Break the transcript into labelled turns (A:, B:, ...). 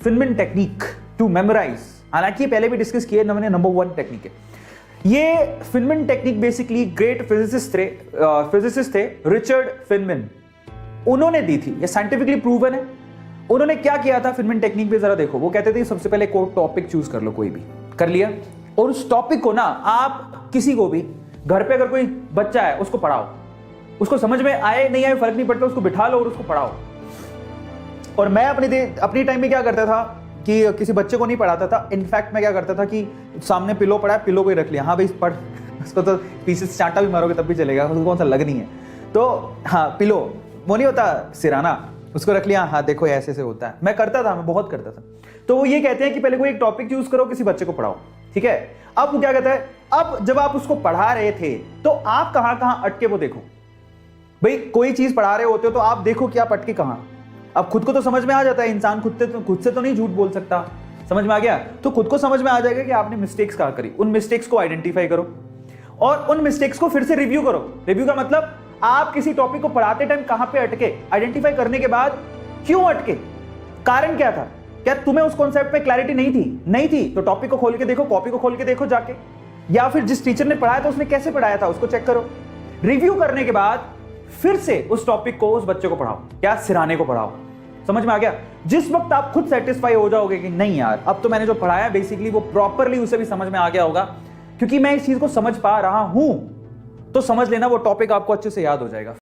A: Feynman technique to memorise, हालांकि पहले भी डिस्कस किया मैंने, नंबर 1 टेक्निक है ये। Feynman technique basically great physicist थे रिचर्ड फिनमैन, उन्होंने दी थी, ये साइंटिफिकली प्रूवन है। उन्होंने क्या किया था फिनमैन टेक्निक पे, जरा देखो। वो कहते थे सबसे पहले कोई टॉपिक चूज कर लो, कोई भी कर लिया, और उस टॉपिक को ना आप किसी को भी घर पे अगर कोई बच्चा है उसको पढ़ाओ, उसको समझ में आए नहीं आए फर्क नहीं पड़ता, उसको बिठा लो और उसको पढ़ाओ। और मैं अपनी टाइम में क्या करता था कि किसी बच्चे को नहीं पढ़ाता था, इनफैक्ट मैं क्या करता था कि सामने पिलो पड़ा है, पिलो को ही रख लिया, हाँ भाई पढ़, उसको तो पीछे से चांटा भी मारोगे तब भी चलेगा, उसको कौन सा लग नहीं है, तो हाँ पिलो वो नहीं होता सिराना, उसको रख लिया, हाँ देखो ऐसे से होता है। मैं करता था, मैं बहुत करता था। तो वो ये कहते हैं कि पहले कोई एक टॉपिक चूज करो, किसी बच्चे को पढ़ाओ, ठीक है। अब वो क्या कहता है, अब जब आप उसको पढ़ा रहे थे तो आप कहां कहां अटके वो देखो। भाई कोई चीज पढ़ा रहे होते हो तो आप देखो कि आप अटके कहां। अब खुद को तो समझ में आ जाता है, इंसान खुद से तो नहीं झूठ बोल सकता, समझ में आ गया। तो खुद को समझ में आ जाएगा कि आपने मिस्टेक्स कहां करी, उन मिस्टेक्स को आइडेंटिफाई करो और उन मिस्टेक्स को फिर से रिव्यू करो। रिव्यू का मतलब आप किसी टॉपिक को पढ़ाते टाइम कहां पे अटके, आइडेंटिफाई करने के बाद क्यों अटके, कारण क्या था, क्या तुम्हें उस कॉन्सेप्ट पे क्लैरिटी नहीं थी तो टॉपिक को खोल के देखो, कॉपी को खोल के देखो जाके, या फिर जिस टीचर ने पढ़ाया था उसने कैसे पढ़ाया था उसको चेक करो। रिव्यू करने के बाद फिर से उस टॉपिक को उस बच्चे को पढ़ाओ, क्या सिराने को पढ़ाओ। समझ में आ गया। जिस वक्त आप खुद सेटिस्फाई हो जाओगे कि नहीं यार अब तो मैंने जो पढ़ाया बेसिकली वो प्रॉपरली उसे भी समझ में आ गया होगा, क्योंकि मैं इस चीज को समझ पा रहा हूं, तो समझ लेना वो टॉपिक आपको अच्छे से याद हो जाएगा।